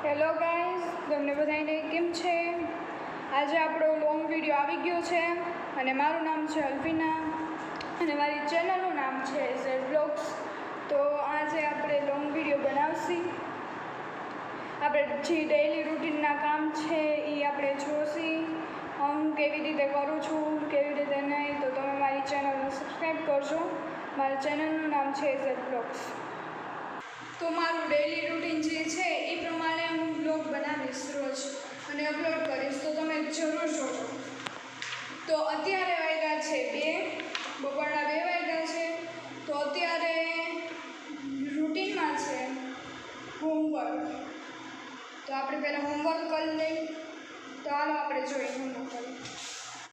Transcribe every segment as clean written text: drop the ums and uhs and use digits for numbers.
Hello guys, તમને બધાને કેમ છે? આજે આપણો લોંગ વિડીયો આવી ગયો છે અને મારું નામ છે અલ્પિના અને મારી ચેનલનું નામ છે ઝેડ બ્લોગ્સ. તો આજે આપણે લોંગ વિડીયો બનાવશી. આપણે જે ડેઈલી રૂટીનના કામ છે એ આપણે જોશી. હું કેવી રીતે કરું છું, કેવી રીતે નહીં, તો તમે મારી ચેનલને સબસ્ક્રાઈબ કરજો. મારા ચેનલનું નામ છે ઝેડ બ્લોગ્સ. તો મારું ડેઈલી રૂટીન જે છે એ પ્રમાણે હું બ્લોગ બનાવીશ રોજ અને અપલોડ કરીશ, તો તમે જરૂર જોજો. તો અત્યારે વાગ્યા છે 2, બપોરના 2 વાગ્યા છે. તો અત્યારે રૂટીનમાં છે હોમવર્ક. તો આપણે પહેલાં હોમવર્ક કરી લઈએ. તો હાલો આપણે જોઈએ હોમવર્ક કરીએ.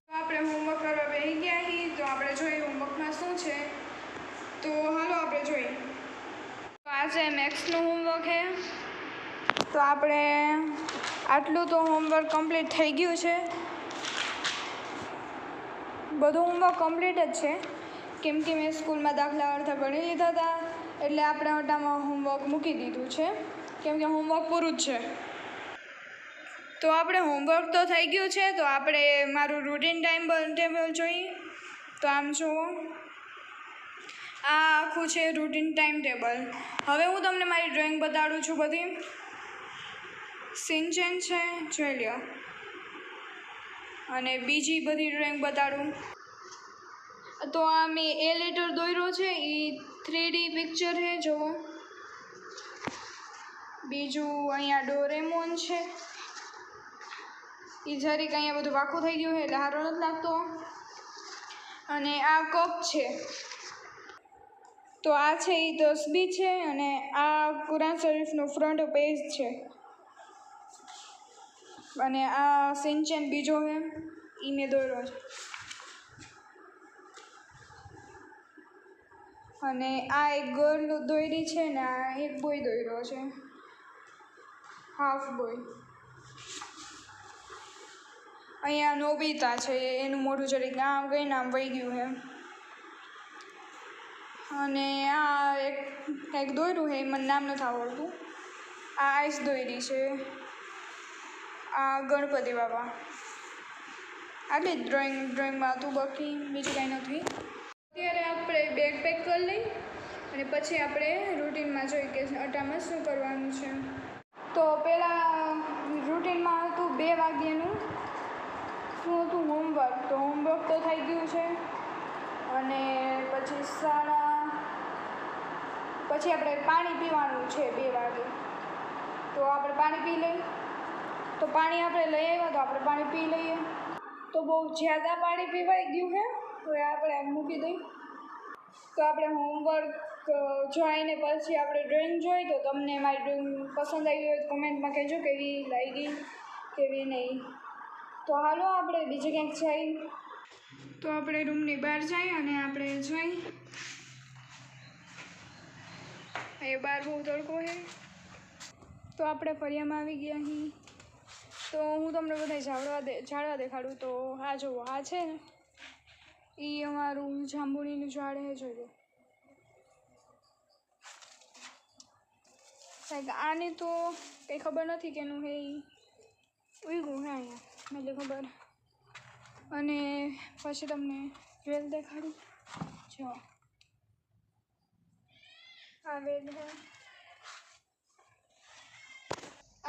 તો આપણે હોમવર્ક કરવા બેસી ગયા છીએ. તો આપણે જોઈએ હોમવર્કમાં શું છે. તો હાલો આપણે જોઈએ. આજે મેથ્સનું હોમવર્ક છે. તો આપણે આટલું તો હોમવર્ક કમ્પ્લીટ થઈ ગયું છે. બધું હોમવર્ક કમ્પ્લીટ જ છે, કેમ કે મેં સ્કૂલમાં દાખલા અડધા ગણી લીધા હતા, એટલે આપણે અટામાં હોમવર્ક મૂકી દીધું છે, કેમ કે હોમવર્ક પૂરું જ છે. તો આપણે હોમવર્ક તો થઈ ગયું છે. તો આપણે મારું રૂટીન ટેબલ જોઈએ. તો આમ જુઓ, આ આખું છે રૂટીન ટાઈમ ટેબલ. હવે હું તમને મારી ડ્રોઈંગ બતાડું છું. બધી સિંચન છે, જોઈ લ્યો, અને બીજી બધી ડ્રોઈંગ બતાડું. તો આ મેં એ લેટર દોર્યો છે, એ 3D પિક્ચર છે, જુઓ. બીજું અહીંયા ડોરેમોન છે, એ જરીક અહીંયા બધું વાંકું થઈ ગયું છે એટલે સારો નથી લાગતો. અને આ કપ છે. તો આ છે એ તસ્બી છે, અને આ કુરાન શરીફનું ફ્રન્ટ પેજ છે. અને આ સિંચન બીજો છે, એ મેં દોર્યો છે. અને આ એક ગર્લ દોરી છે ને આ એક બોય દોર્યો છે, હાફ બોય. અહીંયા નોબિતા છે, એનું મોઢું જરીક આમ ગઈને આમ વહી ગયું છે. અને આ એક દોર્યું છે, મને નામ નથી આવડતું. આ આઈસ દોરી છે. આ ગણપતિ બાપા. આટલી જ ડ્રોઈંગમાં હતું, બાકી બીજું કાંઈ નથી. અત્યારે આપણે બેગ પેક કરી લઈ અને પછી આપણે રૂટીનમાં જોઈએ કે અટામાં શું કરવાનું છે. તો પહેલાં રૂટીનમાં હતું 2 વાગ્યાનું શું હતું, હોમવર્ક. તો હોમવર્ક તો થઈ ગયું છે. અને પછી પછી આપણે પાણી પીવાનું છે 2 વાગે. તો આપણે પાણી પી લઈએ. તો પાણી આપણે લઈ આવ્યા, તો આપણે પાણી પી લઈએ. તો બહુ જ્યાદા પાણી પીવાઈ ગયું છે, તો એ આપણે મૂકી દઈએ. તો આપણે હોમવર્ક જોઈને પછી આપણે ડ્રોઈંગ જોઈ. તો તમને મારી ડ્રોઈંગ પસંદ આવી હોય તો કમેન્ટમાં કહેજો કેવી લાગી, કેવી નહીં. તો હાલો આપણે બીજે ક્યાંક જઈએ. તો આપણે રૂમની બહાર જઈએ અને આપણે જોઈ એ બહાર બહુ તડકો છે. તો આપણે ફળિયામાં આવી ગયા છીએ. તો હું તમને બધા ઝાડવા દેખાડું. તો આ જુઓ, આ છે ને એ અમારું જાંબુડીનું ઝાડ છે, જોઈ લો. કાંઈક આને તો કંઈ ખબર નથી કેનું છે, એ ઉગ્યું છે અહીંયા એટલે ખબર. અને પછી તમને વેલ દેખાડું. જો આ વેલ છે,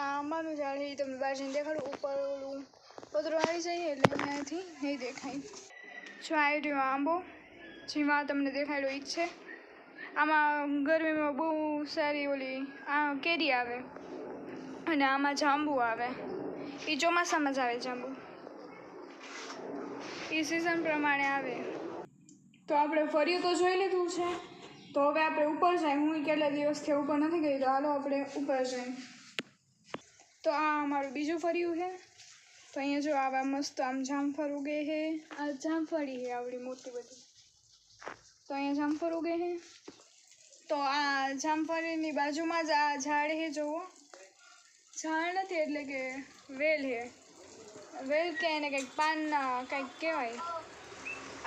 આ અમારું ઝાડ છે. એ તમને બહાર જઈને દેખાડું. ઉપર ઓલું પતરું આવી જાય એટલે અહીંયાથી નહીં દેખાય. જો આવી રહ્યો આંબો, જેમાં તમને દેખાડ્યો એ જ છે. આમાં ગરમીમાં બહુ સારી ઓલી કેરી આવે, અને આમાં જાંબુ આવે. એ ચોમાસામાં જ આવે જાંબુ, એ સિઝન પ્રમાણે આવે. તો આપણે ફર્યું તો જોઈ લીધું છે. તો હવે આપણે ઉપર જાય. હું કેટલા દિવસથી ઉપર નથી ગઈ, તો હાલો આપણે ઉપર જઈએ. તો આ અમારું બીજું ફર્યું છે. તો અહીંયા જો આવા મસ્ત આમ જામફળ ઉગે છે. આ જામફળી છે આવડી મોટી બધી. તો અહીંયા જામફળ ઉગે છે. તો આ જામફળીની બાજુમાં જ આ ઝાડ છે, જુઓ. ઝાડ નથી એટલે કે વેલ છે. વેલ કે એને કંઈક પાનના કંઈક કહેવાય.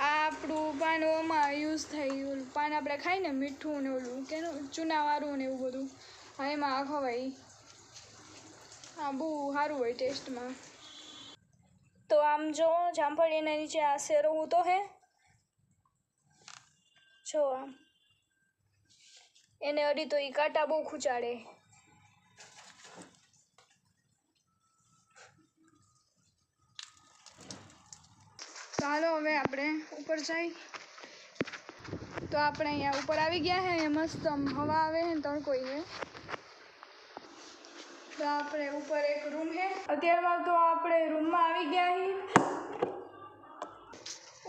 આ આપણું પાન ઓમાં યુઝ થાય. ઓલું પાન આપણે ખાઈ ને મીઠું ને ઓલું કે ચૂનાવાળું ને એવું બધું, હા એમાં ખવાય. આ બહુ સારું હોય ટેસ્ટમાં. તો આમ જો જામફળ એના નીચે આ શેરવું તો હે જો આમ એને અડી તો એ કાંટા બહુ ખૂંચાડે. ચાલો હવે આપણે ઉપર જઈ. તો આપણે અહીંયા ઉપર આવી ગયા હે. મસ્ત હવા આવે હે, તડકો હે. તો આપણે ઉપર એક રૂમ હે. અત્યારમાં તો આપણે રૂમમાં આવી ગયા હી.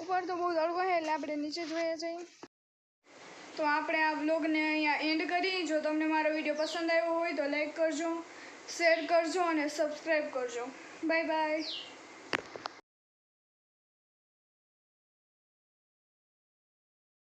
ઉપર તો બહુ તડકો હે એટલે આપણે નીચે જોઈએ જઈએ. તો આપણે આ વ્લોગને અહીંયા એન્ડ કરી. જો તમને મારો વિડીયો પસંદ આવ્યો હોય તો લાઈક કરજો, શેર કરજો અને સબસ્ક્રાઈબ કરજો. Bye bye.